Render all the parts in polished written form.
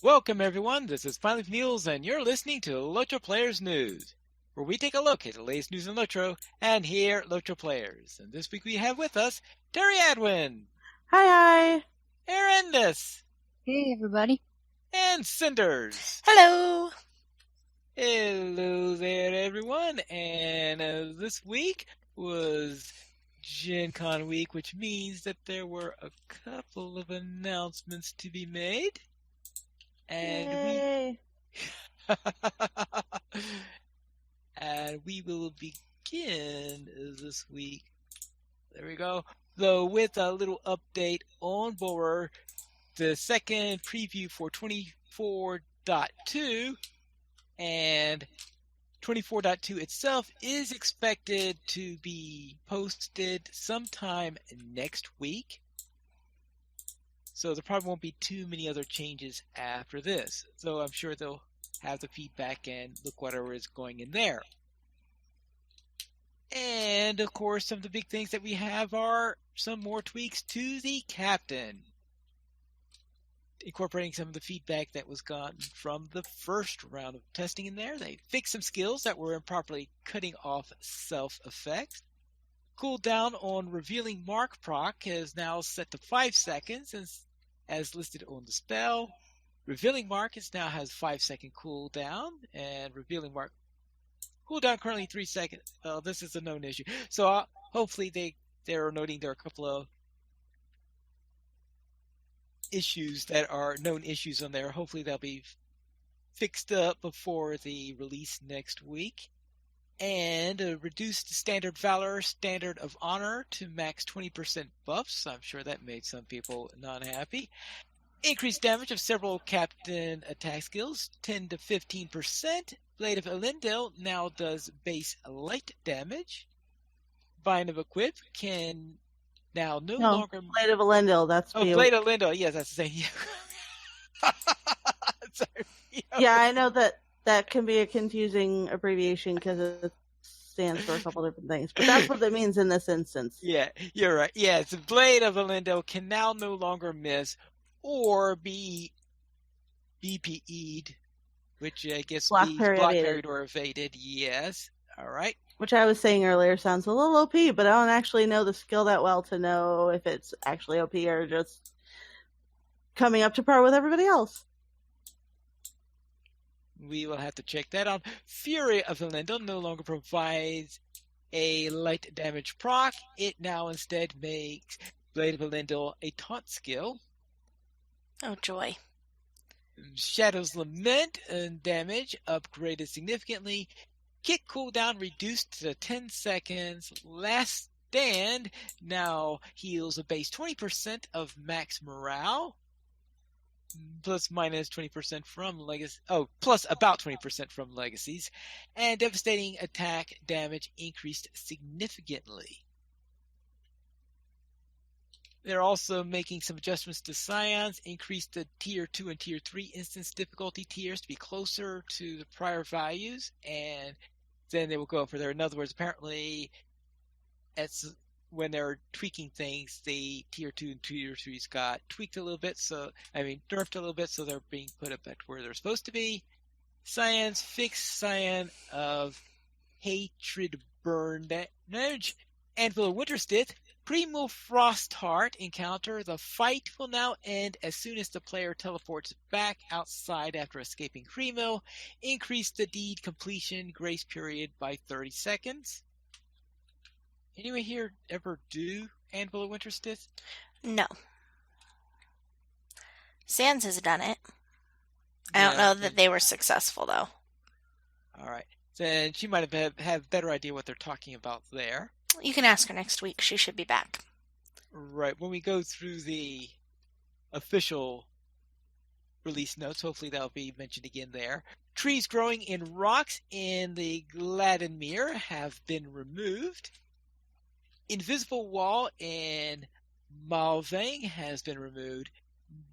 Welcome, everyone. This is Finally Mules, and you're listening to LOTRO Players News, where we take a look at the latest news in LOTRO and hear LOTRO players. And this week we have with us Terry Adwin, Hi. Erendis, Hey, everybody. and Cinders. Hello. Hello there, everyone. And this week was Gen Con week, which means that there were a couple of announcements to be made. And Yay. and we will begin this week. There we go. Though with a little update on board, the second preview for 24.2 and 24.2 itself is expected to be posted sometime next week. So there probably won't be too many other changes after this. So I'm sure they'll have the feedback and look whatever is going in there. And of course, some of the big things that we have are some more tweaks to the captain, incorporating some of the feedback that was gotten from the first round of testing in there. They fixed some skills that were improperly cutting off self-effects. Cooldown on revealing mark proc is now set to 5 seconds as listed on the spell. Revealing mark now has 5-second cooldown, and revealing mark cooldown currently 3 seconds. Well, this is a known issue. So hopefully they're noting there are a couple of issues that are known issues on there. Hopefully they'll be fixed up before the release next week. And reduced standard valor, standard of honor to max 20% buffs. I'm sure that made some people not happy. Increased damage of several captain attack skills, 10 to 15%. Blade of Elendil now does base light damage. Bind of Equip can now no longer... Blade of Elendil, that's Blade of Elendil, yes, that's the same. Sorry. Yeah, I know that can be a confusing abbreviation because it stands for a couple different things, but that's what it means in this instance. Yeah, you're right. Yeah, it's Blade of Elendil can now no longer miss or be BPE'd, which I guess block parried or evaded. Yes. All right. Which I was saying earlier sounds a little OP, but I don't actually know the skill that well to know if it's actually OP or just coming up to par with everybody else. We will have to check that out. Fury of Elendil no longer provides a light damage proc. It now instead makes Blade of Elendil a taunt skill. Oh, joy. Shadow's Lament and damage upgraded significantly. Kick cooldown reduced to 10 seconds. Last Stand now heals a base 20% of max morale. Plus minus 20% from legacy. Oh, plus about 20% from legacies. And devastating attack damage increased significantly. They're also making some adjustments to Scions, increased the Tier 2 and Tier 3 instance difficulty tiers to be closer to the prior values, and then they will go for there. In other words, apparently, when they're tweaking things, the Tier 2 and Tier 3s got tweaked a little bit, nerfed a little bit, so they're being put up back to where they're supposed to be. Scions, fixed Scion of Hatred Burn damage, Anvil of Winterstith. Primal Frostheart encounter. The fight will now end as soon as the player teleports back outside after escaping Cremo. Increase the deed completion grace period by 30 seconds. Anyone here ever do Anvil of Winterstith? No. Sans has done it. I don't know that they were successful, though. All right. Then she might have a better idea what they're talking about there. You can ask her next week. She should be back. Right. When we go through the official release notes, hopefully that'll be mentioned again there. Trees growing in rocks in the Gladdenmere have been removed. Invisible wall in Malvang has been removed.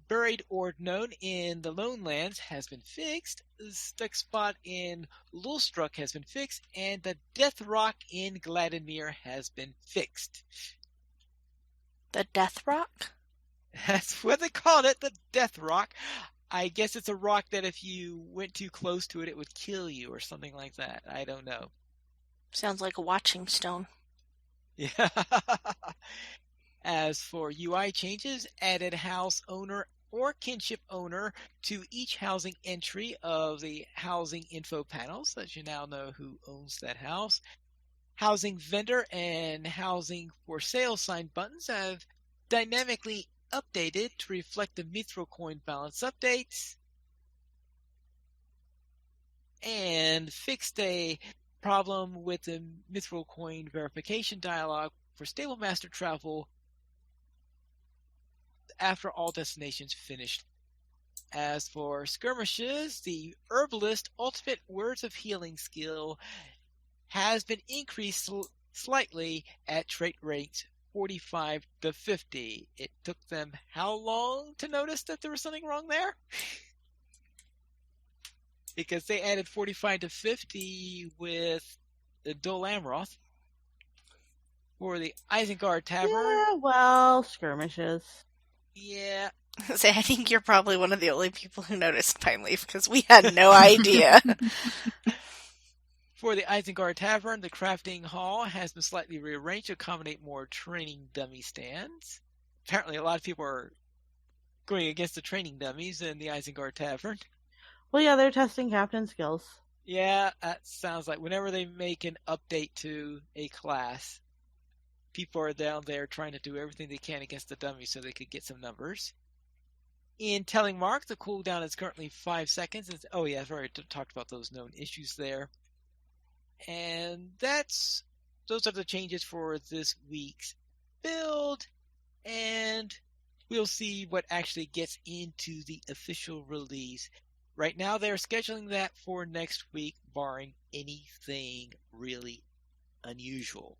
Buried Ord known in the Lone Lands has been fixed. The stuck spot in Lulstruck has been fixed, and the Death Rock in Gladdenmere has been fixed. The Death Rock? That's what they called it, the Death Rock. I guess it's a rock that if you went too close to it, it would kill you or something like that. I don't know. Sounds like a watching stone. Yeah. As for UI changes, added house owner or kinship owner to each housing entry of the housing info panel, so that you now know who owns that house. Housing vendor and housing for sale sign buttons have dynamically updated to reflect the Mithril coin balance updates, and fixed a problem with the Mithril coin verification dialog for stable master travel after all destinations finished. As for skirmishes, the Herbalist Ultimate Words of Healing skill has been increased slightly at trait rates 45 to 50. It took them how long to notice that there was something wrong there? Because they added 45 to 50 with the Dol Amroth. For the Isengard Tavern. Yeah, well, skirmishes. Yeah. Say, I think you're probably one of the only people who noticed Pine Leaf because we had no idea. For the Isengard Tavern, the crafting hall has been slightly rearranged to accommodate more training dummy stands. Apparently, a lot of people are going against the training dummies in the Isengard Tavern. Well, yeah, they're testing captain skills. Yeah, that sounds like whenever they make an update to a class, people are down there trying to do everything they can against the dummies so they could get some numbers. In Telling Mark, the cooldown is currently 5 seconds. Oh yeah, I've already talked about those known issues there. And those are the changes for this week's build. And we'll see what actually gets into the official release. Right now, they're scheduling that for next week, barring anything really unusual.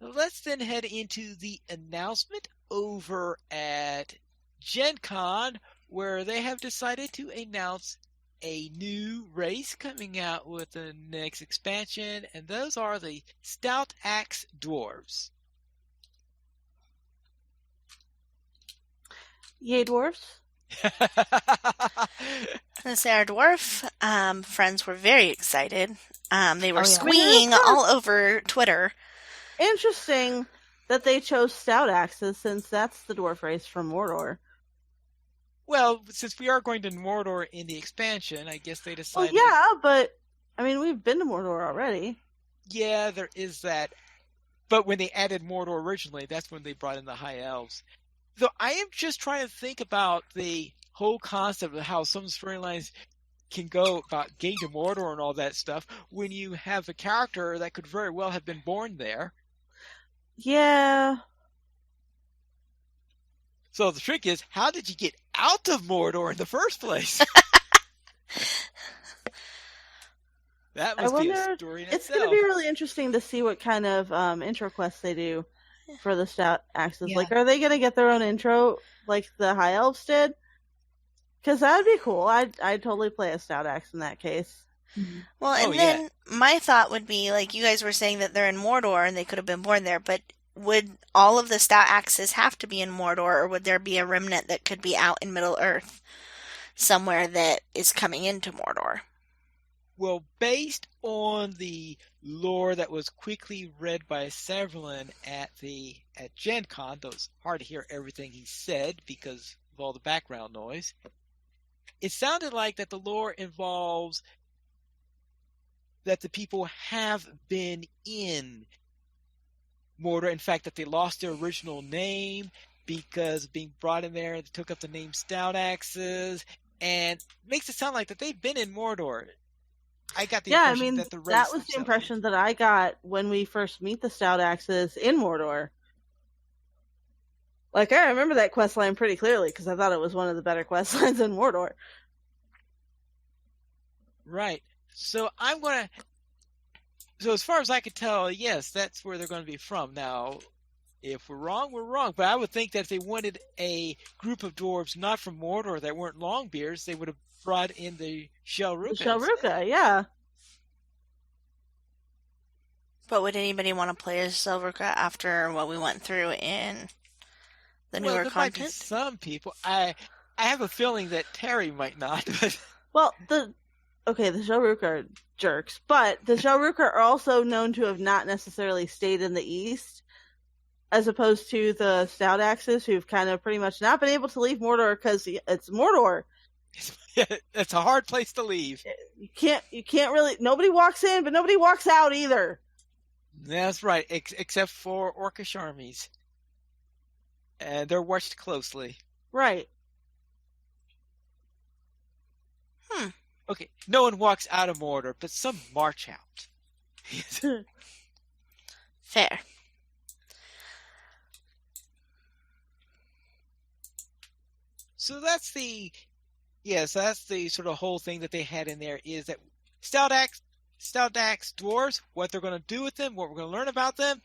Let's then head into the announcement over at Gen Con, where they have decided to announce a new race coming out with the next expansion, and those are the Stout Axe Dwarves. Yay, dwarfs. As our dwarf friends were very excited. They were Oh, yeah. squeeing all over Twitter. Interesting that they chose stout axes since that's the dwarf race from Mordor. Well, since we are going to Mordor in the expansion, I guess they Well, decided. yeah, but I mean, we've been to Mordor already. Yeah, there is that. But when they added Mordor originally, that's when they brought in the High Elves. So I am just trying to think about the whole concept of how some storylines can go about getting to Mordor and all that stuff when you have a character that could very well have been born there. Yeah. So the trick is, how did you get out of Mordor in the first place? That must be a story in It's itself. going to be really interesting to see what kind of intro quests they do for the stout axes. Yeah. Like, are they going to get their own intro like the High Elves did? Because that would be cool. I'd totally play a stout axe in that case. Well, and then my thought would be, like, you guys were saying that they're in Mordor and they could have been born there, but would all of the stout axes have to be in Mordor, or would there be a remnant that could be out in Middle-earth somewhere that is coming into Mordor? Well, based on the lore that was quickly read by Severlin at Gen Con, though it's hard to hear everything he said because of all the background noise, it sounded like that the lore involves that the people have been in Mordor. In fact, that they lost their original name because of being brought in there, they took up the name Stout Axes, and it makes it sound like that they've been in Mordor. I got the impression that the race that was the impression that I got when we first meet the Stout Axes in Mordor. Like, I remember that quest line pretty clearly because I thought it was one of the better quest lines in Mordor. Right. So so as far as I could tell, yes, that's where they're going to be from. Now, if we're wrong, we're wrong. But I would think that if they wanted a group of dwarves not from Mordor that weren't Longbeards, they would have brought in the Shelruka. The Shelruka, yeah. But would anybody want to play as Shelruka after what we went through in the newer there content? Might be some people. I have a feeling that Terry might not. But Well, the Shellrook are jerks, but the Shellrook are also known to have not necessarily stayed in the East, as opposed to the Stout Axes, who've kind of pretty much not been able to leave Mordor because it's Mordor. it's a hard place to leave. You can't really. Nobody walks in, but nobody walks out either. That's right, except for Orcish armies, and they're watched closely. Right. Okay, no one walks out of Mordor, but some march out. Fair. So that's the sort of whole thing that they had in there, is that Stout Axe dwarves, what they're going to do with them, what we're going to learn about them.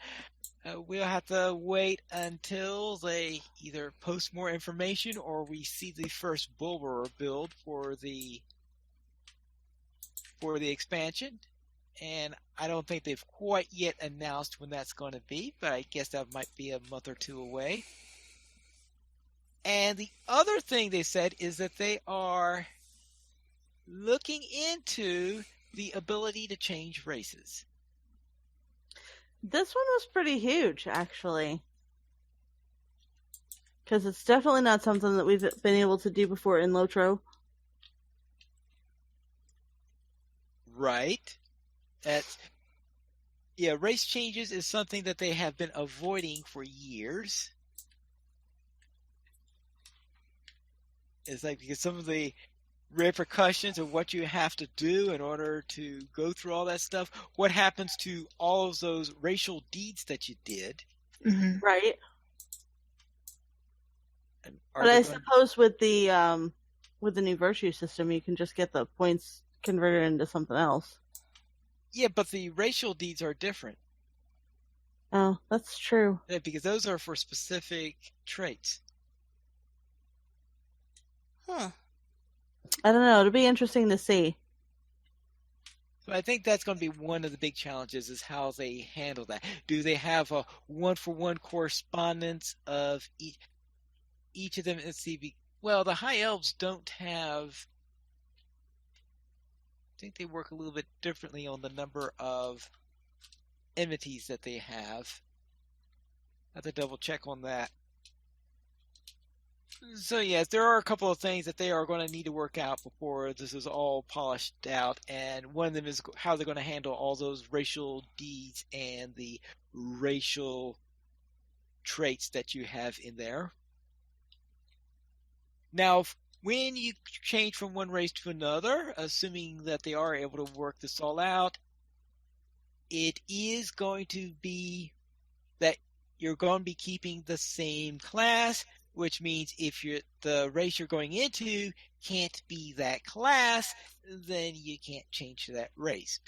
We'll have to wait until they either post more information or we see the first Bulwer build for the expansion. And I don't think they've quite yet announced when that's going to be, but I guess that might be a month or two away. And the other thing they said is that they are looking into the ability to change races. This one was pretty huge, actually. Because it's definitely not something that we've been able to do before in LOTRO. Right. Race changes is something that they have been avoiding for years. It's like, because some of the repercussions of what you have to do in order to go through all that stuff, what happens to all of those racial deeds that you did. Mm-hmm. Right. But I suppose with the new virtue system, you can just get the points converted into something else. Yeah, but the racial deeds are different. Oh, that's true. Yeah, because those are for specific traits. Huh. I don't know. It'll be interesting to see. So I think that's going to be one of the big challenges, is how they handle that. Do they have a one-for-one correspondence of each of them? Let's see. Well, the High Elves don't have... I think they work a little bit differently on the number of enmities that they have. I have to double check on that. So yes, there are a couple of things that they are going to need to work out before this is all polished out, and one of them is how they're going to handle all those racial deeds and the racial traits that you have in there. Now, when you change from one race to another, assuming that they are able to work this all out, it is going to be that you're going to be keeping the same class, which means if the race you're going into can't be that class, then you can't change to that race.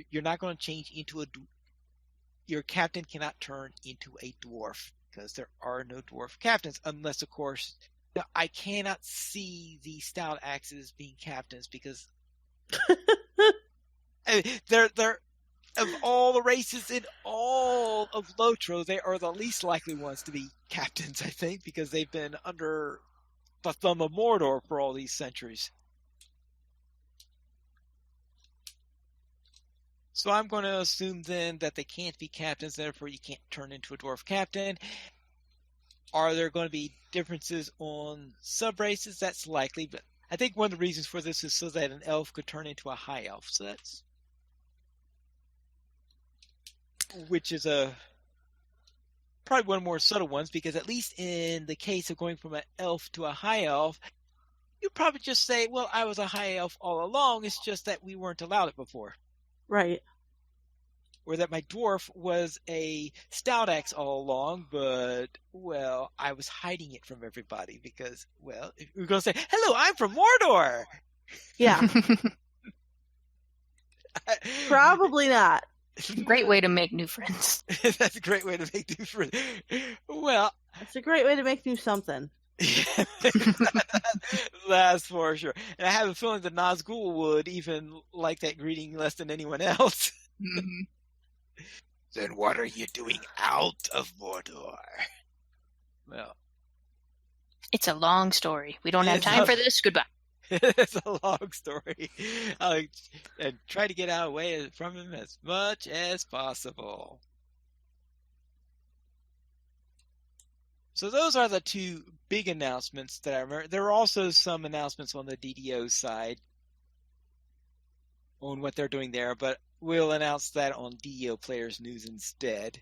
You're not going to change into your captain cannot turn into a dwarf, because there are no dwarf captains, unless, of course, I cannot see the Stout Axes being captains, because they're of all the races in all of LOTRO, they are the least likely ones to be captains, I think, because they've been under the thumb of Mordor for all these centuries. So I'm going to assume then that they can't be captains, therefore you can't turn into a dwarf captain. Are there going to be differences on sub-races? That's likely, but I think one of the reasons for this is so that an elf could turn into a high elf. So that's... which is probably one of the more subtle ones, because at least in the case of going from an elf to a high elf, you probably just say, well, I was a high elf all along, it's just that we weren't allowed it before. Right. Or that my dwarf was a Stout Axe all along, but, well, I was hiding it from everybody because, well, we're going to say, hello, I'm from Mordor! Yeah. Probably not. Great way to make new friends. That's a great way to make new friends. Well, it's a great way to make new something. That's for sure. And I have a feeling that Nazgul would even like that greeting less than anyone else. Mm-hmm. Then what are you doing out of Mordor? Well, It's a long story. We don't have It's time a- for this. Goodbye. It's a long story. And try to get out away from him as much as possible. So those are the two big announcements that I remember. There are also some announcements on the DDO side on what they're doing there, but we'll announce that on DDO Players News instead.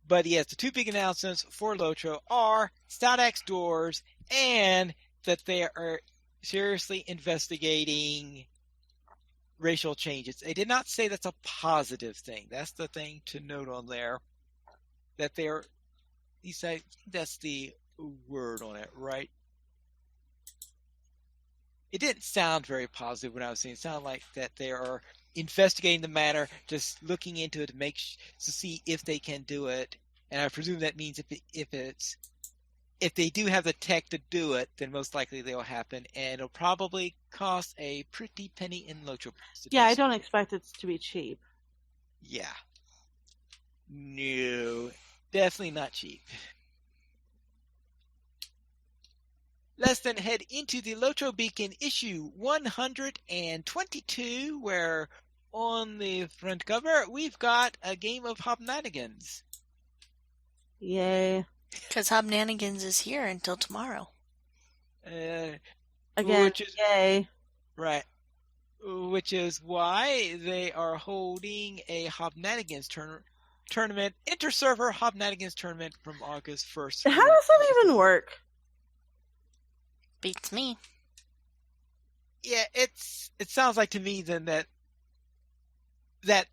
But yes, the two big announcements for LOTRO are StatX doors and that they are seriously investigating racial changes. They did not say that's a positive thing. That's the thing to note on there. That they're, that's the word on it, right? It didn't sound very positive when I was saying it. It sounded like that they are investigating the matter, just looking into it to see if they can do it. And I presume that means if they do have the tech to do it, then most likely they'll happen, and it'll probably cost a pretty penny in LOTRO. Yeah, I don't expect it to be cheap. Yeah. No, definitely not cheap. Let's then head into the LOTRO Beacon issue 122, where on the front cover we've got a game of Hobnanigans. Yay. Because Hobnanigans is here until tomorrow. Again, yay. Right. Which is why they are holding a Hobnanigans tournament, inter-server Hobnanigans tournament from August 1st. How does that even work? Beats me. Yeah, it sounds like to me then that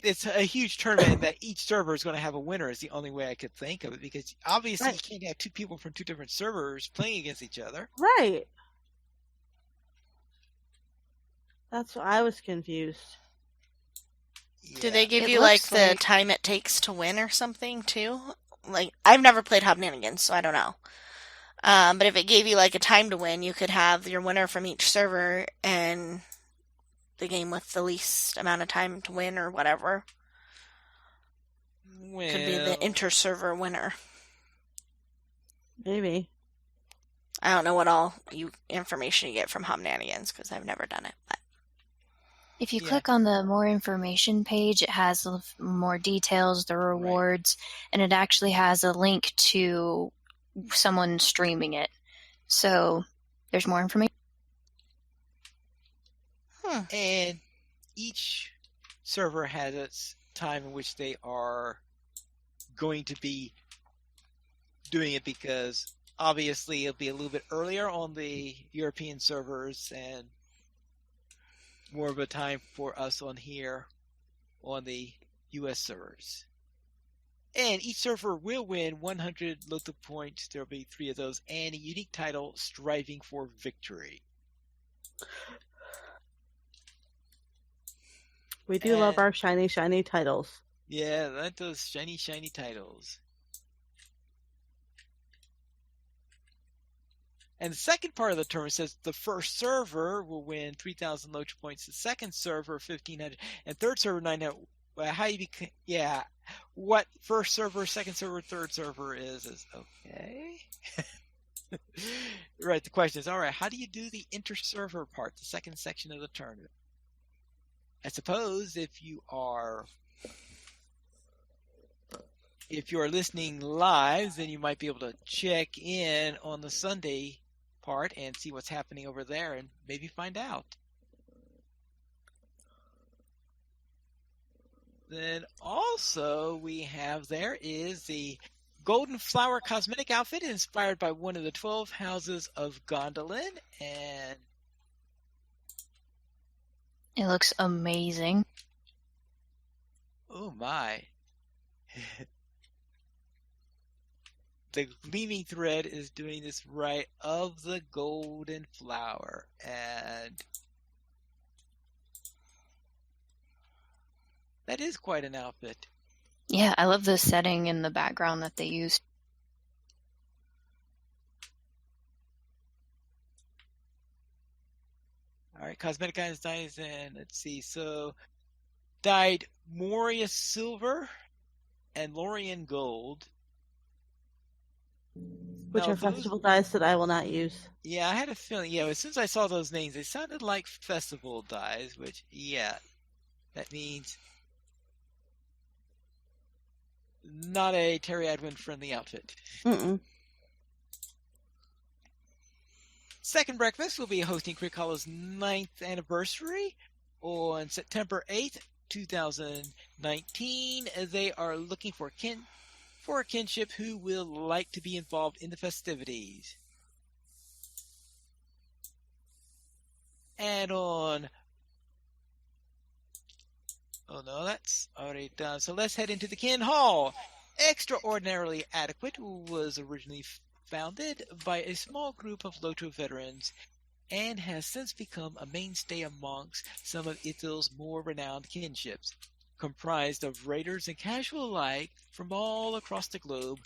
it's a huge tournament and that each server is going to have a winner is the only way I could think of it, because obviously you can't have two people from two different servers playing against each other. Right. That's why I was confused. Yeah. Do they give It you like looks the like- time it takes to win or something too? Like, I've never played Hobnanigans, so I don't know. But if it gave you like a time to win, you could have your winner from each server and the game with the least amount of time to win or whatever. Could be the inter-server winner. Maybe. I don't know what all information you get from Hobnanigans because I've never done it. But If you Yeah. click on the more information page, it has more details, the rewards, and it actually has a link to someone streaming it. So there's more information. And each server has its time in which they are going to be doing it, because obviously it'll be a little bit earlier on the European servers and more of a time for us on here on the US servers. And each server will win 100 LOTRO points. There'll be 3 of those, and a unique title, Striving for Victory. We do love our shiny, shiny titles. Yeah, that those shiny, shiny titles. And the second part of the tournament says the first server will win 3,000 LOTRO points, the second server 1,500, and third server 900. How you what first server, second server, third server is okay. Right. The question is, all right, how do you do the inter-server part, the second section of the tournament? I suppose if you are listening live, then you might be able to check in on the Sunday part and see what's happening over there and maybe find out. Then also we have there is the Golden Flower cosmetic outfit inspired by one of the 12 houses of Gondolin, and It looks amazing. oh my. The gleaming thread is doing this right of the golden flower, and that is quite an outfit. Yeah, I love the setting and the background that they used. All right, cosmetic items dyes, and let's see. So dyed Moria silver and Lorien gold. Which No, are festival dice that I will not use. Yeah, I had a feeling. Yeah, as soon as I saw those names, they sounded like festival dies, which, yeah, that means not a Terry Adwin friendly outfit. Mm-mm. Second Breakfast will be hosting Crick Hollow's 9th anniversary on September 8th, 2019. They are looking for a kinship who will like to be involved in the festivities. And on... Oh no, that's already done. So let's head into the Kin Hall. Extraordinarily Adequate was originally founded by a small group of LOTRO veterans and has since become a mainstay amongst some of Ithal's more renowned kinships. Comprised of raiders and casual alike from all across the globe,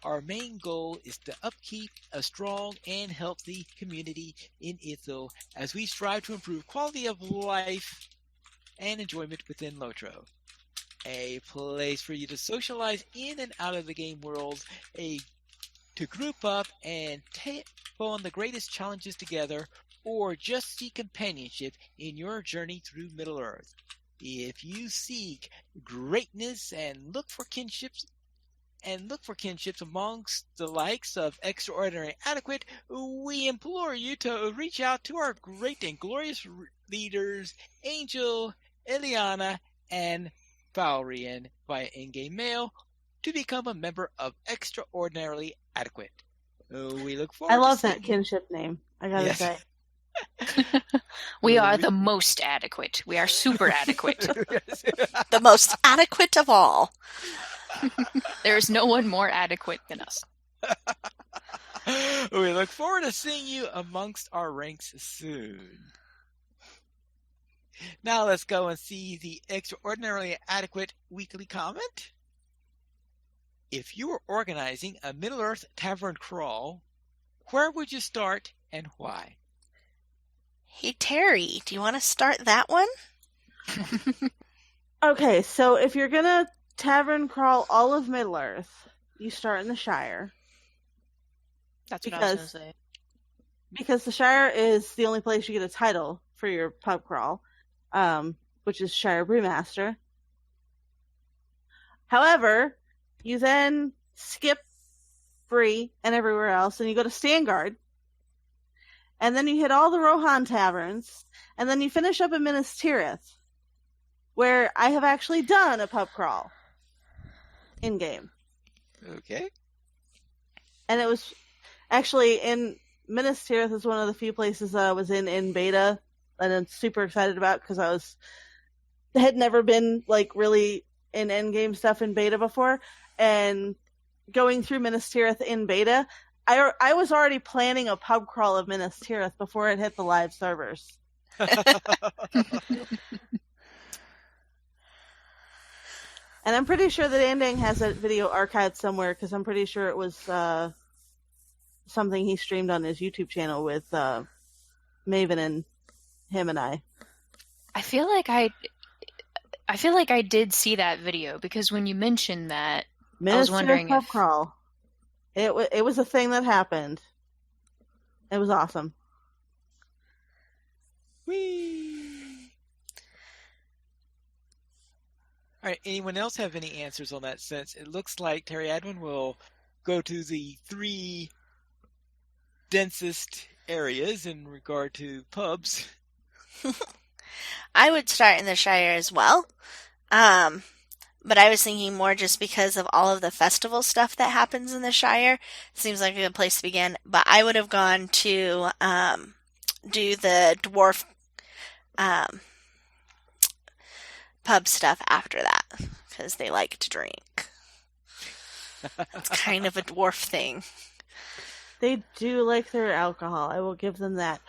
our main goal is to upkeep a strong and healthy community in Ithil as we strive to improve quality of life and enjoyment within LOTRO. A place for you to socialize in and out of the game world, to group up and take on the greatest challenges together, or just seek companionship in your journey through Middle-earth. If you seek greatness and look for kinships amongst the likes of Extraordinary Adequate, we implore you to reach out to our great and glorious leaders, Angel, Eliana, and Valrian via in-game mail to become a member of Extraordinarily Adequate. We look forward I love to that kinship name, I gotta Yes. say. We are the most adequate. We are super adequate. The most adequate of all. There is no one more adequate than us. We look forward to seeing you amongst our ranks soon. Now let's go and see the Extraordinarily Adequate weekly comment. If you were organizing a Middle-earth tavern crawl, where would you start and why? Hey, Terry, do you want to start that one? Okay, so if you're gonna tavern crawl all of Middle-earth, you start in the Shire. That's what I was going to say. Because the Shire is the only place you get a title for your pub crawl, which is Shire Brewmaster. However, you then skip Bree and everywhere else, and you go to Stangard, and then you hit all the Rohan taverns, and then you finish up in Minas Tirith, where I have actually done a pub crawl in-game. Okay. And it was actually in Minas Tirith is one of the few places that I was in beta, and I'm super excited about because had never been like really in endgame stuff in beta before, and going through Minas Tirith in beta, I was already planning a pub crawl of Minas Tirith before it hit the live servers. And I'm pretty sure that Andang has that video archived somewhere because I'm pretty sure it was something he streamed on his YouTube channel with Maven and him and I. I feel like I did see that video because when you mentioned that, I was wondering pub if crawl. It was a thing that happened. It was awesome. Whee! All right, anyone else have any answers on that sense? It looks like Terry Adwin will go to the 3 densest areas in regard to pubs. I would start in the Shire as well. But I was thinking more just because of all of the festival stuff that happens in the Shire. Seems like a good place to begin. But I would have gone to do the dwarf pub stuff after that because they like to drink. It's kind of a dwarf thing. They do like their alcohol. I will give them that.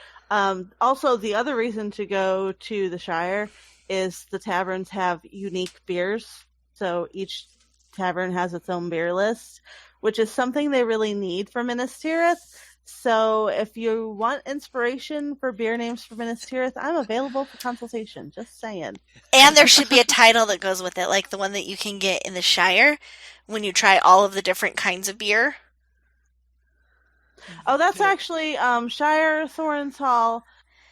Also, the other reason to go to the Shire is the taverns have unique beers. So each tavern has its own beer list, which is something they really need for Minas Tirith. So if you want inspiration for beer names for Minas Tirith, I'm available for consultation. Just saying. And there should be a title that goes with it, like the one that you can get in the Shire when you try all of the different kinds of beer. Oh, that's actually Shire, Thorin's Hall,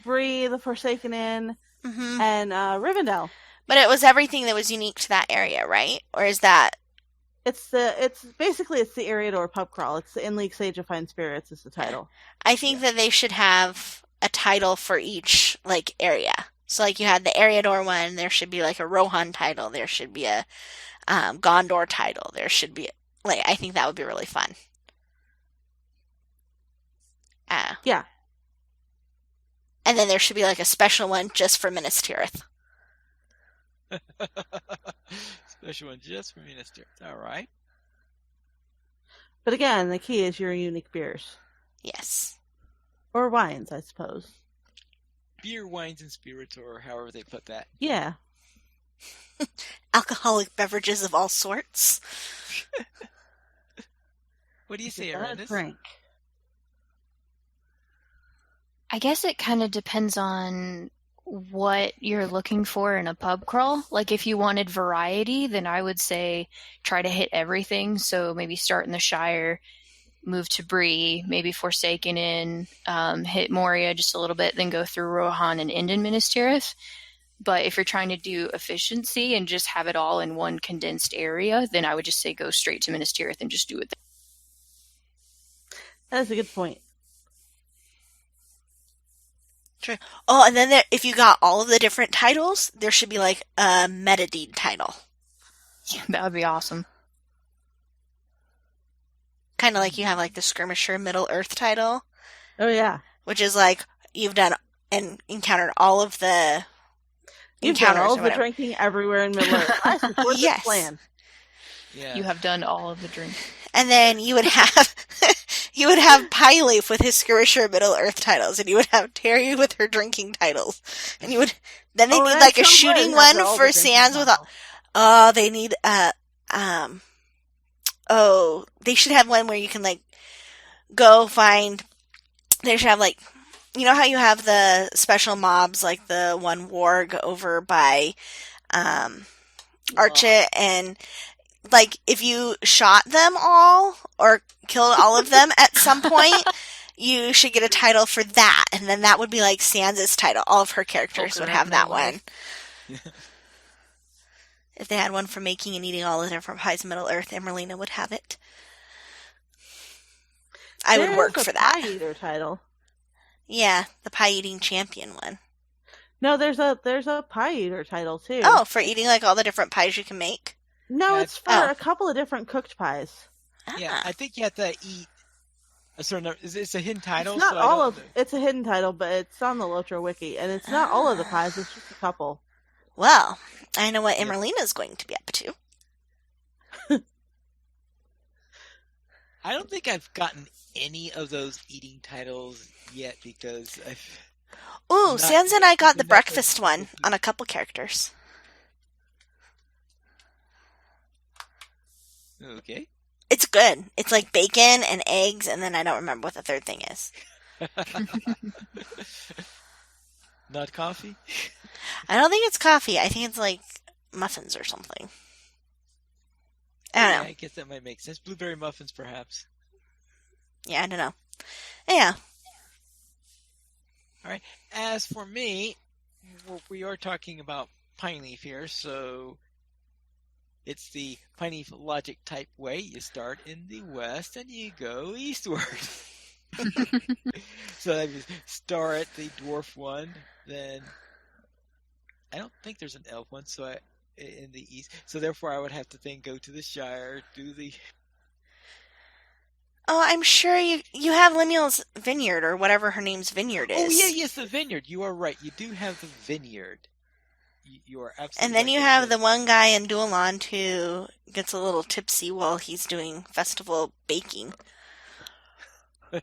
Bree, the Forsaken Inn, Mm-hmm. and Rivendell. But it was everything that was unique to that area, right? Or is that... It's basically the Eriador pub crawl. It's the Inleague Sage of Fine Spirits is the title. I think that they should have a title for each like area. So like you had the Eriador one, there should be like a Rohan title, there should be a Gondor title, there should be like I think that would be really fun. Yeah. And then there should be like a special one just for Minas Tirith. Special one just for Minas Tirith. All right. But again, the key is your unique beers. Yes. Or wines, I suppose. Beer, wines, and spirits, or however they put that. Yeah. Alcoholic beverages of all sorts. What do you say, Got a Arendis? drink. I guess it kind of depends on what you're looking for in a pub crawl. Like if you wanted variety, then I would say try to hit everything. So maybe start in the Shire, move to Bree, maybe Forsaken Inn, hit Moria just a little bit, then go through Rohan and end in Minas Tirith. But if you're trying to do efficiency and just have it all in one condensed area, then I would just say go straight to Minas Tirith and just do it there. That's a good point. True. Oh, and then if you got all of the different titles, there should be like a meta-deed title. That would be awesome. Kind of like you have like the Skirmisher Middle Earth title. Oh, yeah. Which is like you've done and encountered all of the You've done encounters all or of the whatever. drinking everywhere in Middle Earth. I support Yes. this plan. Yeah. You have done all of the drinks. And then you would have you would have Pyleaf with his Skirmisher Middle Earth titles, and you would have Terry with her drinking titles, and you would then they need that's like a so shooting good. one After all for the drinking Sans with. titles. Oh, they need they should have one where you can like go find. They should have like, you know how you have the special mobs like the one warg over by Archit, and like if you shot them all or killed all of them at some point, you should get a title for that, and then that would be like Sansa's title. All of her characters Poker would up have that no life. one. If they had one for making and eating all the different pies of Middle Earth, Emerlina would have it. I would There's work a for that. Pie Eater title. Yeah, the pie eating champion one. No, there's a Pie Eater title, too. Oh, for eating like all the different pies you can make? No, Yeah, it's for oh. a couple of different cooked pies. Yeah, I think you have to eat a certain number. It's a hidden title. It's not so all I of. don't know. It's a hidden title, but it's on the LOTRO wiki, and it's not all of the pies. It's just a couple. Well, I know what Emerlina's going to be up to. I don't think I've gotten any of those eating titles yet because I've. Ooh, Not- Sans and I got the not breakfast the- one on a couple characters. Okay. It's good. It's like bacon and eggs, and then I don't remember what the third thing is. Not coffee? I don't think it's coffee. I think it's like muffins or something. I don't know. I guess that might make sense. Blueberry muffins, perhaps. Yeah, I don't know. Yeah. As for me, we are talking about pine leaf here, so it's the pine leaf logic type way. You start in the west and you go eastward. So I just start the dwarf one, then I don't think there's an elf one, so in the east. So therefore, I would have to then go to the Shire, do the. Oh, I'm sure you have Lemuel's vineyard or whatever her name's vineyard is. Oh yeah, yes, the vineyard. You are right. You do have the vineyard. You are absolutely. And then right you there. have the one guy in Dueland who gets a little tipsy while he's doing festival baking. I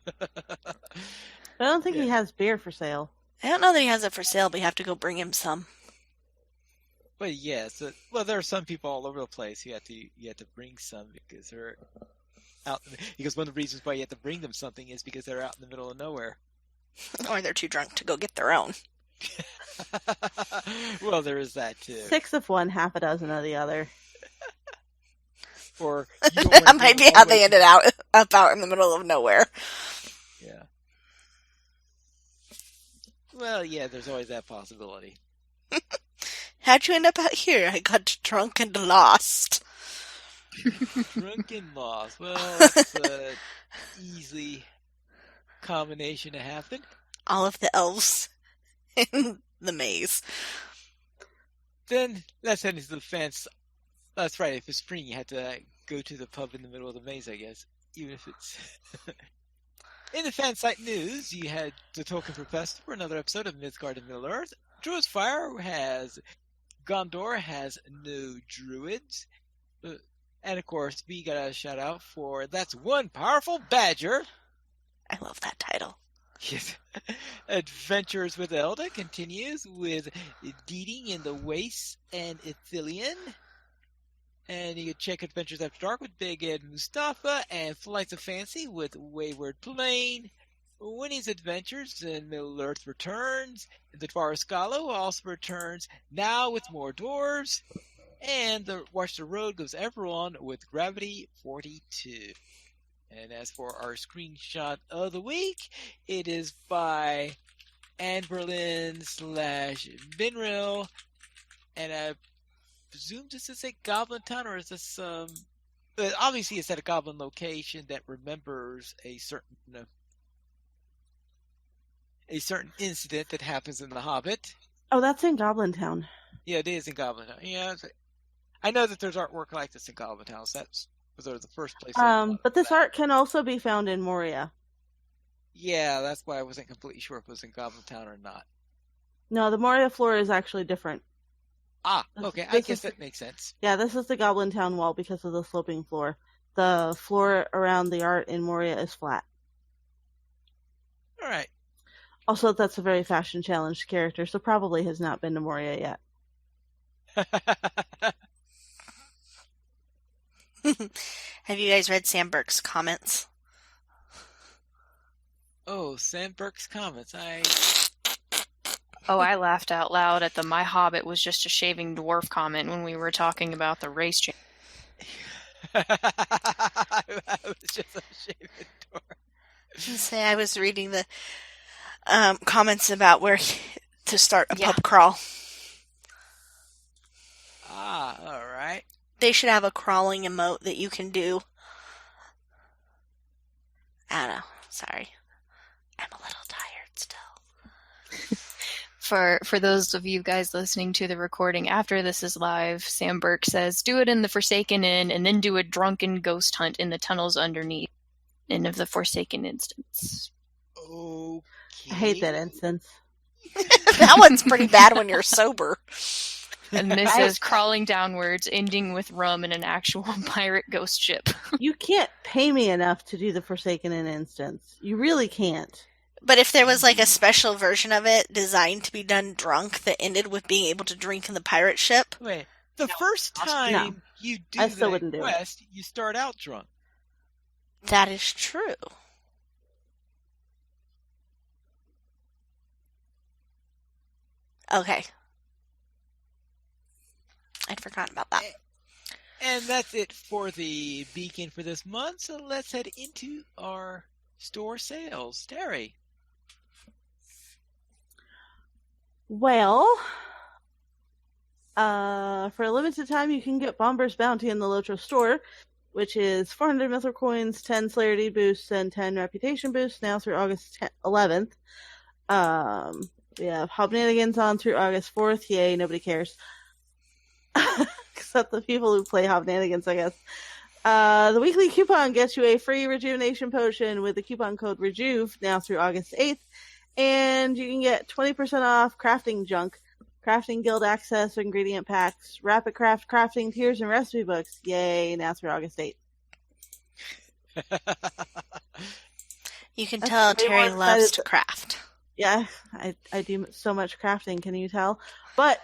don't think he Yeah. has beer for sale. I don't know that he has it for sale, but you have to go bring him some. But yes, there are some people all over the place. You have to bring some because they're out. Because one of the reasons why you have to bring them something is because they're out in the middle of nowhere. Or they're too drunk to go get their own. Well, there is that too. 6 of one, half a dozen of the other. Or you don't wanna That might go be all how the way they ended up out in the middle of nowhere. Yeah. Well, yeah, there's always that possibility. How'd you end up out here? I got drunk and lost. Drunken loss. Well, that's an easy combination to happen. All of the elves in the maze. Then let's head into the fence. That's right. If it's spring, you have to go to the pub in the middle of the maze, I guess. Even if it's in the fan site news, you had the Tolkien Professor for another episode of Midgard and Middle Earth. Druid's Fire has Gondor has no druids. And of course, we got a shout out for That's One Powerful Badger. I love that title. Yes. Adventures with Elda continues with Deeding in the Wastes and Ithilien. And you can check Adventures After Dark with Big Ed Mustafa and Flights of Fancy with Wayward Plain. Winnie's Adventures in Middle Earth returns. The Dwarskalo also returns, now with more dwarves. And the Watch the Road goes ever on with Gravity 42. And as for our screenshot of the week, it is by Anne Berlin / Binril. And I presume this is a Goblin Town, or is this obviously it's at a Goblin location that remembers a certain incident that happens in The Hobbit. Oh, that's in Goblin Town. Yeah, it is in Goblin Town. Yeah, I know that there's artwork like this in Goblin Town, so that's the first place. But this art can also be found in Moria. Yeah, that's why I wasn't completely sure if it was in Goblin Town or not. No, the Moria floor is actually different. Ah, okay, I guess that makes sense. Yeah, this is the Goblin Town wall because of the sloping floor. The floor around the art in Moria is flat. All right. Also, that's a very fashion-challenged character, so probably has not been to Moria yet. Have you guys read Sam Burke's comments? Oh, Sam Burke's comments. I laughed out loud at the My Hobbit was just a shaving dwarf comment when we were talking about the race change. That was just a shaving dwarf. I was reading the comments about where to start a pub crawl. Ah, all right. They should have a crawling emote that you can do. I don't know. Sorry. I'm a little tired still. For those of you guys listening to the recording after this is live, Sam Burke says, do it in the Forsaken Inn and then do a drunken ghost hunt in the tunnels underneath. End of the Forsaken instance. Okay. I hate that instance. That one's pretty bad when you're sober. And this is crawling downwards, ending with rum and an actual pirate ghost ship. You can't pay me enough to do the Forsaken Inn instance. You really can't. But if there was like a special version of it designed to be done drunk that ended with being able to drink in the pirate ship. Wait, the first time you do that quest, you start out drunk. That is true. Okay. I'd forgotten about that. And that's it for the beacon for this month. So let's head into our store sales. Terry. Well, for a limited time, you can get Bomber's Bounty in the LOTRO store, which is 400 Mithril coins, 10 Celerity boosts, and 10 Reputation boosts now through August 11th. We have Hobnanigans on through August 4th. Yay, nobody cares. Except the people who play Hobnanigans, I guess. The weekly coupon gets you a free rejuvenation potion with the coupon code REJUVE now through August 8th. And you can get 20% off crafting junk, crafting guild access, ingredient packs, rapid craft crafting tiers, and recipe books. Yay, now through August 8th. You can tell Terry loves to craft. Yeah, I do so much crafting, can you tell? But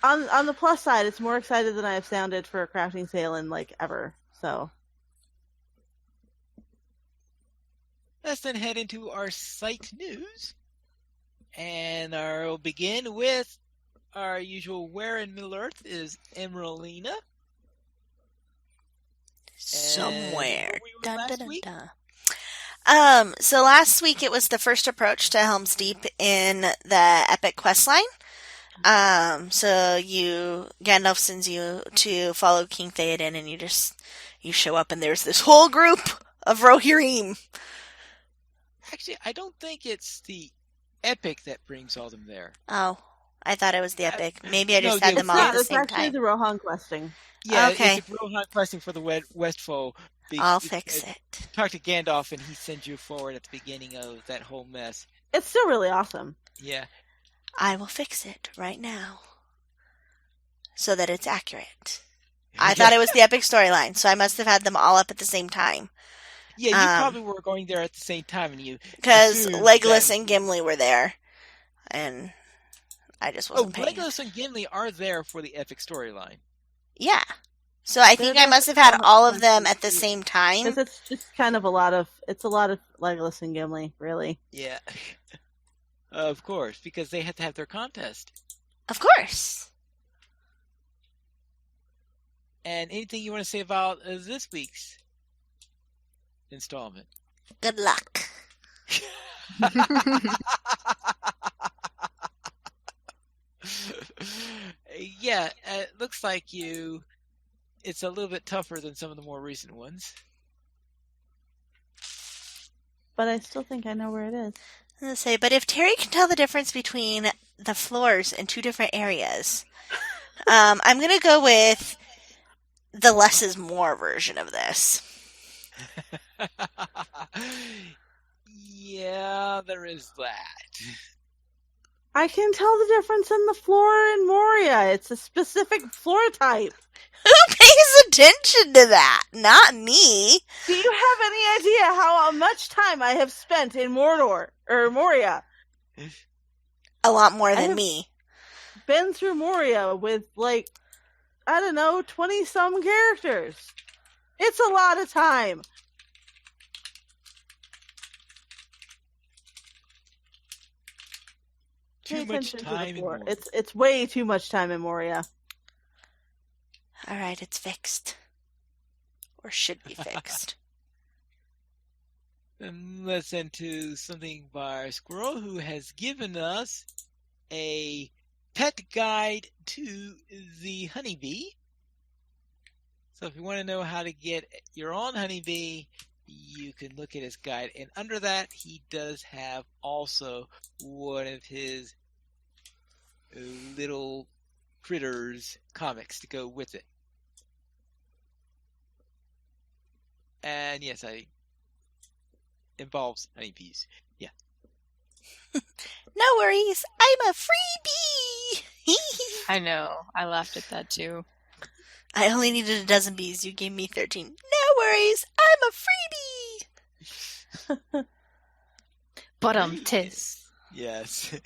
on the plus side, it's more excited than I have sounded for a crafting sale in like ever. So let's then head into our site news. And we'll begin with our usual Where in Middle Earth is Emeralina. Somewhere. Dun, dun, dun, dun. So last week it was the first approach to Helm's Deep in the Epic questline. So Gandalf sends you to follow King Theoden, and you show up, and there's this whole group of Rohirrim. Actually, I don't think it's the Epic that brings all them there. Oh, I thought it was the Epic. Maybe I just No, had the- them all at the It's same actually time. the Rohan questing. Yeah, Okay. it's a Rohan questing for the Westfold. I'll fix it. Talk to Gandalf, and he sends you forward at the beginning of that whole mess. It's still really awesome. Yeah. I will fix it right now so that it's accurate. I thought it was the Epic storyline, so I must have had them all up at the same time. Yeah, you probably were going there at the same time, and you Because assumed Legolas that- and Gimli were there, and I just wasn't paying. Legolas and Gimli are there for the Epic storyline. Yeah. So I think I must have had all of them at the same time. Because it's just kind of a lot of Legolas and Gimli, really. Yeah. Of course, because they had to have their contest. Of course. And anything you want to say about this week's installment? Good luck. Yeah, it looks like it's a little bit tougher than some of the more recent ones. But I still think I know where it is. I was gonna say, but if Terry can tell the difference between the floors in two different areas, I'm going to go with the less is more version of this. Yeah, there is that. I can tell the difference in the floor in Moria. It's a specific floor type. Who pays attention to that? Not me. Do you have any idea how much time I have spent in Mordor or Moria? A lot more I than have- me. Been through Moria with 20 some characters. It's a lot of time. Pay Too much attention to the time in floor. Moria. It's way too much time in Moria. All right, it's fixed. Or should be fixed. Then let's into something by Squirrel, who has given us a pet guide to the honeybee. So if you want to know how to get your own honeybee, you can look at his guide. And under that, he does have also one of his little critters comics to go with it. And yes, involves honeybees. Yeah. No worries, I'm a freebie! I know. I laughed at that too. I only needed a dozen bees. You gave me 13. No worries, I'm a freebie! But tis. Yes.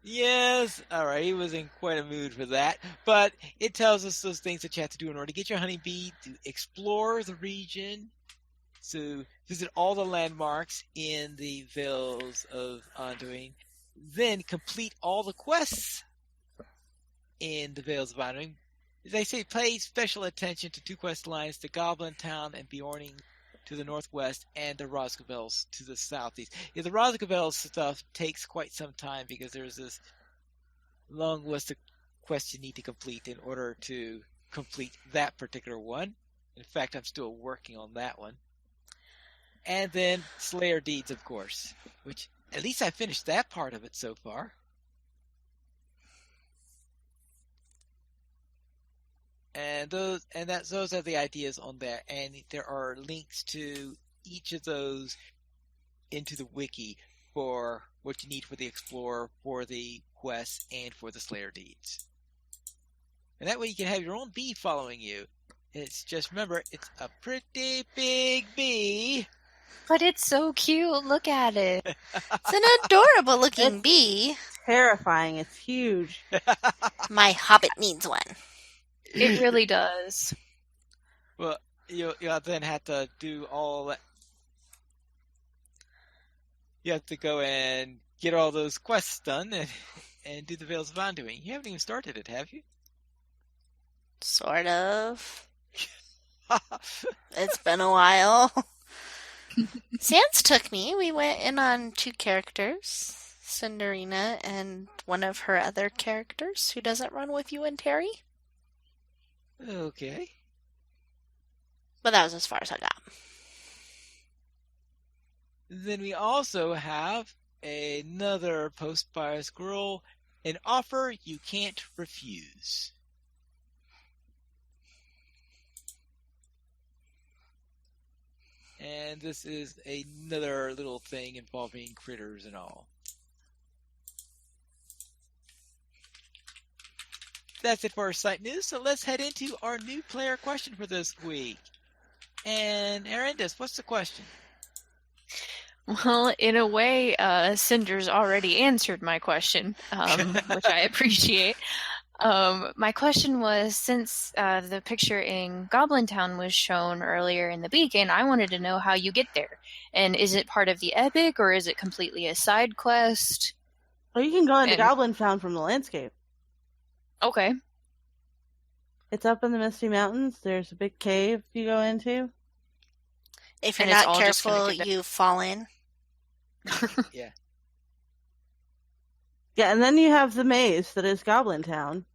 Yes. All right. He was in quite a mood for that. But it tells us those things that you have to do in order to get your honeybee, to explore the region, to visit all the landmarks in the Vales of Anduin, then complete all the quests in the Vales of Anduin. They say pay special attention to two quest lines, the Goblin Town and Bjorning to the northwest, and the Rosgobels to the southeast. Yeah, the Rosgobels stuff takes quite some time because there's this long list of quests you need to complete in order to complete that particular one. In fact, I'm still working on that one. And then Slayer Deeds, of course, which at least I finished that part of it so far. And those are the ideas on there, and there are links to each of those into the wiki for what you need for the Explorer, for the quests, and for the Slayer Deeds. And that way you can have your own bee following you. It's just, remember, it's a pretty big bee. But it's so cute. Look at it. It's an adorable looking bee. Terrifying. It's huge. My hobbit needs one. It really does. Well, you'll then have to do all that. You have to go and get all those quests done and do the Vales of Anduin. You haven't even started it, have you? Sort of. It's been a while. Sans took me. We went in on 2 characters, Cinderina and one of her other characters who doesn't run with you and Terry. Okay. But that was as far as I got. Then we also have another post by a squirrel, an offer you can't refuse. And this is another little thing involving critters and all. That's it for our site news, so let's head into our new player question for this week. And Arendis, what's the question? Well, in a way, Cinder's already answered my question, which I appreciate. My question was, since the picture in Goblin Town was shown earlier in the beacon, I wanted to know how you get there. And is it part of the epic, or is it completely a side quest? Well, you can go into Goblin Town from the landscape. Okay. It's up in the Misty Mountains. There's a big cave you go into. If you're And it's not all just gonna careful, get you fall in. Yeah. Yeah, and then you have the maze that is Goblin Town.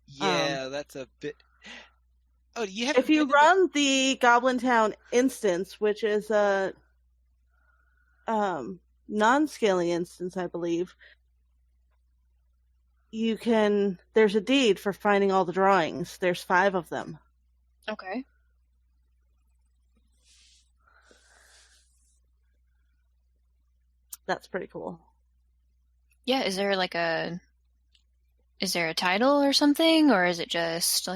Yeah, that's a bit. Oh, you have. If you run the Goblin Town instance, which is a non-scaling instance, I believe, you can. There's a deed for finding all the drawings. There's 5 of them. Okay. That's pretty cool. Yeah, is there a title or something, or is it just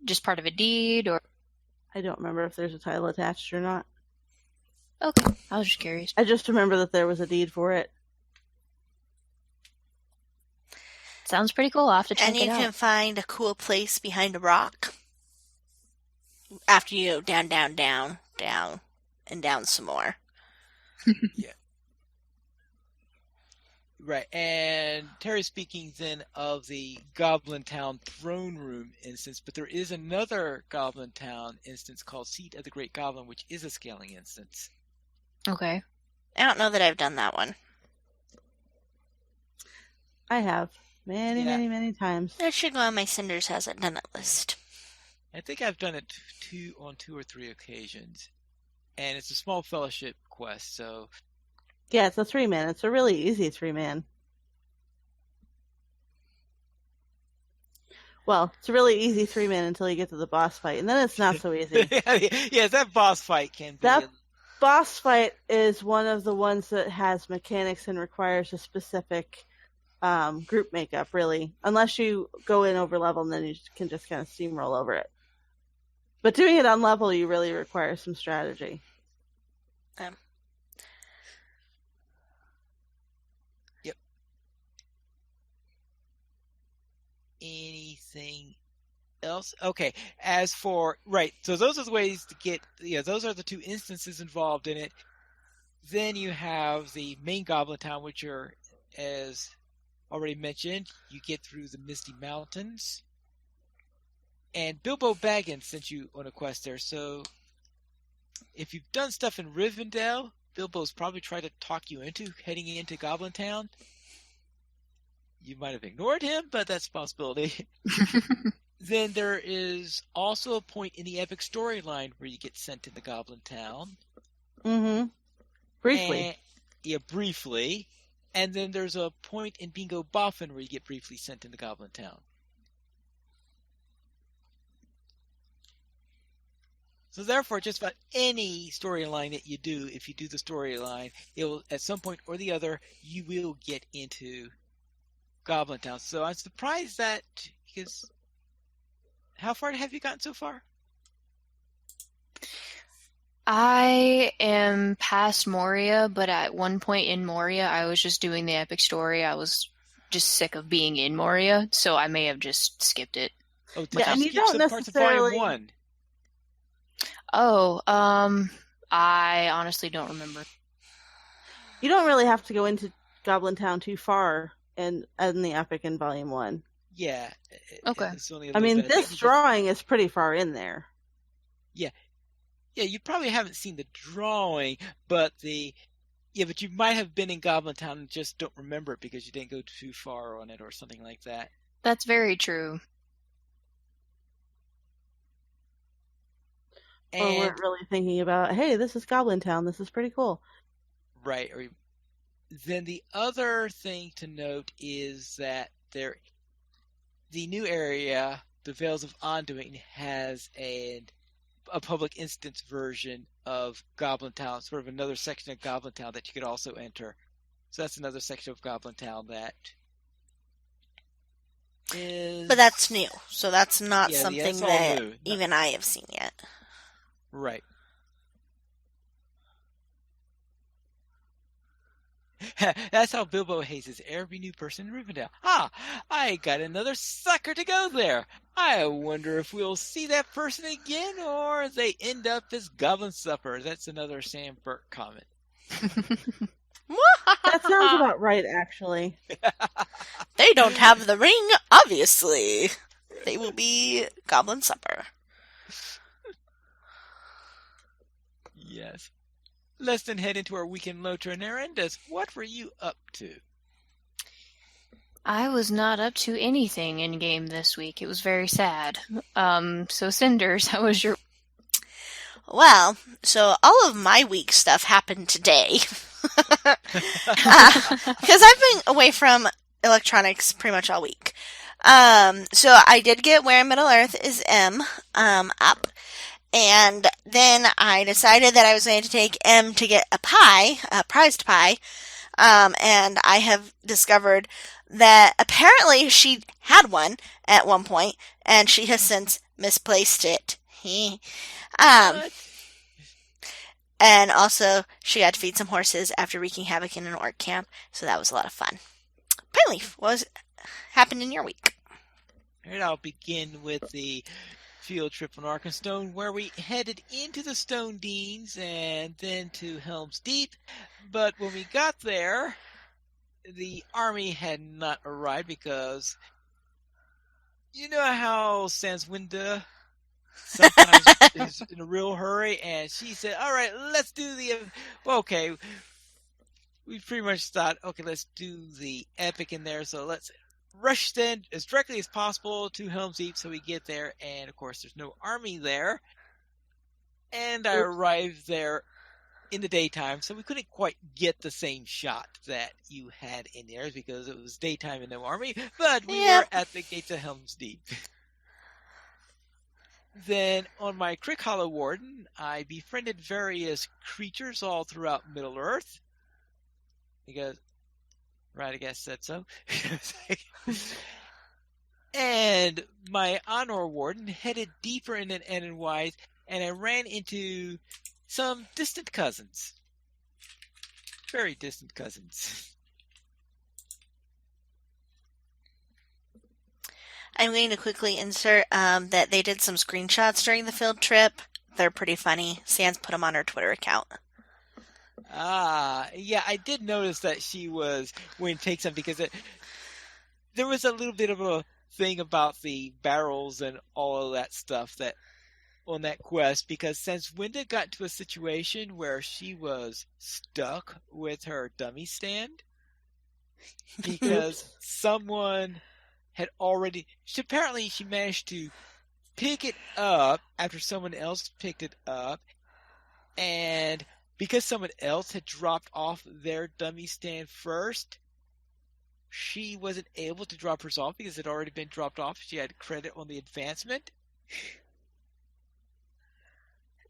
just part of a deed, or? I don't remember if there's a title attached or not. Okay, I was just curious. I just remember that there was a deed for it. Sounds pretty cool. I'll have to check And you it out. can find a cool place behind a rock after you go down, down, down, down, and down some more. Yeah. Right, and Terry's speaking then of the Goblin Town Throne Room instance, but there is another Goblin Town instance called Seat of the Great Goblin, which is a scaling instance. Okay. I don't know that I've done that one. I have. Many times. That should go on my Cinders hasn't done it list. I think I've done it on 2 or 3 occasions. And it's a small fellowship quest, so... Yeah, it's a 3-man. It's a really easy 3-man. Well, it's a really easy 3-man until you get to the boss fight, and then it's not so easy. Yeah, that boss fight can be... That boss fight is one of the ones that has mechanics and requires a specific group makeup, really. Unless you go in over level, and then you can just kind of steamroll over it. But doing it on level, you really require some strategy. Yep. Anything else? Okay, as for... Right, so those are the ways to get... Yeah, those are the 2 instances involved in it. Then you have the main Goblin Town, which are, as already mentioned, you get through the Misty Mountains. And Bilbo Baggins sent you on a quest there, so if you've done stuff in Rivendell, Bilbo's probably tried to talk you into heading into Goblin Town. You might have ignored him, but that's a possibility. Then there is also a point in the epic storyline where you get sent into Goblin Town. Mm-hmm. Briefly. Briefly. And then there's a point in Bingo Boffin where you get briefly sent into Goblin Town. So therefore, just about any storyline that you do, if you do the storyline, it will, at some point or the other, you will get into Goblin Town. So I'm surprised that, because how far have you gotten so far? I am past Moria, but at one point in Moria, I was just doing the epic story. I was just sick of being in Moria, so I may have just skipped it. Oh, Yeah, and you don't necessarily... Volume 1? Oh, I honestly don't remember. You don't really have to go into Goblin Town too far in the epic in Volume 1. Yeah. Okay. I mean, this drawing is pretty far in there. Yeah. Yeah, you probably haven't seen the drawing, but but you might have been in Goblin Town and just don't remember it because you didn't go too far on it or something like that. That's very true. Or weren't really thinking about, hey, this is Goblin Town. This is pretty cool. Right. Then the other thing to note is that the new area, the Vales of Anduin, has a public instance version of Goblin Town, sort of another section of Goblin Town that you could also enter. So that's another section of Goblin Town that is... But that's new, so that's not something that new. even I have seen yet. Right. That's how Bilbo hazes every new person in Rivendell. I got another sucker to go there. I wonder if we'll see that person again, or they end up as Goblin Supper. That's another Sam Burke comment. That sounds about right, actually. They don't have the ring, obviously. They will be Goblin Supper. Yes. Let's then head into our weekend LOTRO and Arandas. What were you up to? I was not up to anything in game this week. It was very sad. So Cinders, how was your... Well, so all of my week stuff happened today. Because I've been away from electronics pretty much all week. So I did get Where in Middle-earth is M up. And then I decided that I was going to take M to get a pie, a prized pie. And I have discovered that apparently she had one at one point, and she has since misplaced it. And also, she had to feed some horses after wreaking havoc in an orc camp, so that was a lot of fun. Penleaf, what happened in your week? All right, I'll begin with the field trip on Arkenstone, where we headed into the Stone Deans and then to Helm's Deep. But when we got there, the army had not arrived because you know how Sanswinda sometimes is in a real hurry, and she said, all right, let's do okay, we pretty much thought, okay, let's do the epic in there, so let's rush then as directly as possible to Helm's Deep so we get there, and of course there's no army there, and I arrived there in the daytime, so we couldn't quite get the same shot that you had in there because it was daytime and no army, but we were at the gates of Helm's Deep. Then on my Crick Hollow Warden, I befriended various creatures all throughout Middle-earth. Because, right, I guess that's so. And my Honor Warden headed deeper in an Edenwise, and I ran into some distant cousins. Very distant cousins. I'm going to quickly insert that they did some screenshots during the field trip. They're pretty funny. Sans put them on her Twitter account. Yeah, I did notice that she was going to take some because there was a little bit of a thing about the barrels and all of that stuff that on that quest, because since Winda got to a situation where she was stuck with her dummy stand because someone had already apparently she managed to pick it up after someone else picked it up, and because someone else had dropped off their dummy stand first, she wasn't able to drop hers off because it had already been dropped off. She had credit on the advancement.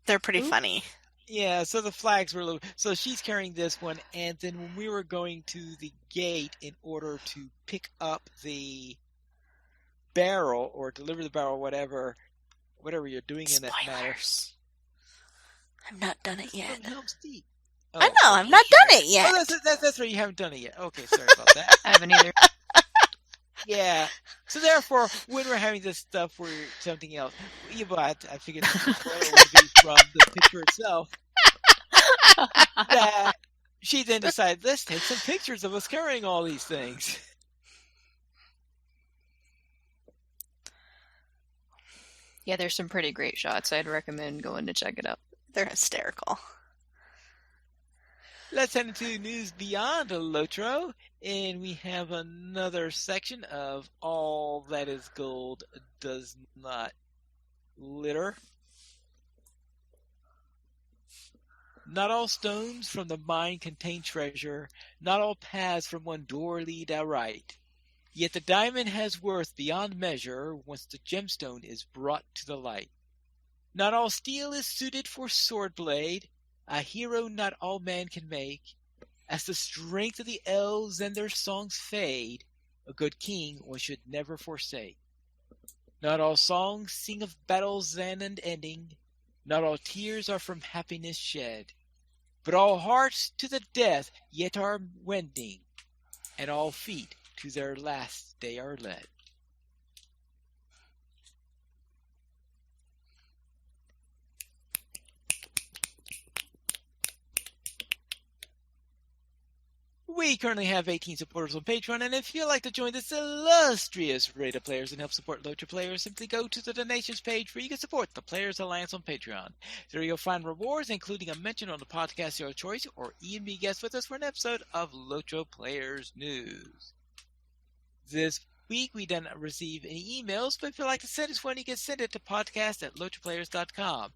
They're pretty funny. Yeah, so the flags were a little... So she's carrying this one, and then when we were going to the gate in order to pick up the barrel or deliver the barrel, whatever you're doing in that matter. I've not done it yet. Oh, I know, I've not done it yet. Oh, that's right, you haven't done it yet. Okay, sorry about that. I haven't either. Yeah. So therefore, when we're having this stuff for something else, I figured the spoiler would be from the picture itself. That she then decided, let's take some pictures of us carrying all these things. Yeah, there's some pretty great shots. I'd recommend going to check it out. They're hysterical. Let's head into news beyond LOTRO, and we have another section of All That Is Gold Does Not Litter. Not all stones from the mine contain treasure, not all paths from one door lead aright. Yet the diamond has worth beyond measure once the gemstone is brought to the light. Not all steel is suited for sword blade, a hero not all man can make. As the strength of the elves and their songs fade, a good king one should never forsake. Not all songs sing of battles and ending, not all tears are from happiness shed, but all hearts to the death yet are wending, and all feet to their last day are led. We currently have 18 supporters on Patreon, and if you'd like to join this illustrious rate of players and help support LOTRO players, simply go to the donations page where you can support the Players Alliance on Patreon. There you'll find rewards, including a mention on the podcast of your choice, or even be guest with us for an episode of LOTRO Players News. This week we didn't receive any emails, but if you'd like to send us one, you can send it to podcast@LOTROplayers.com.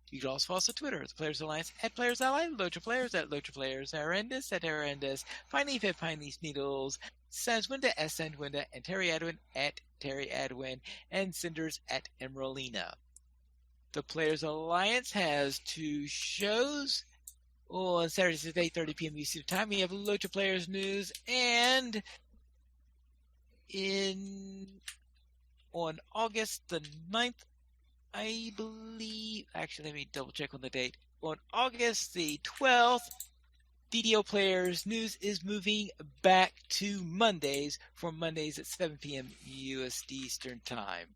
You can also follow us on Twitter, the Players Alliance, @Players Ally, LOTRO Players, @LOTRO Players, Arendis, @Arendis, Pineleaf, @Pineleaf Needles, Sanswinda, @Sandwinda, and Terry Adwin, @Terry Adwin, and Cinders, @Emeraldina. The Players Alliance has 2 shows. On Saturdays at 8:30 p.m. Eastern Time, we have LOTRO Players News, and on August the 9th, I believe, actually, let me double check on the date. On August the 12th, DDO Players News is moving back to Mondays, for Mondays at 7 p.m. USD Eastern Time.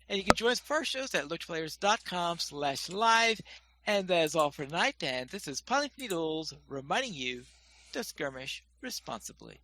And you can join us for our shows at LOTROplayers.com/live. And that is all for tonight. And this is Pineleaf Needles reminding you to skirmish responsibly.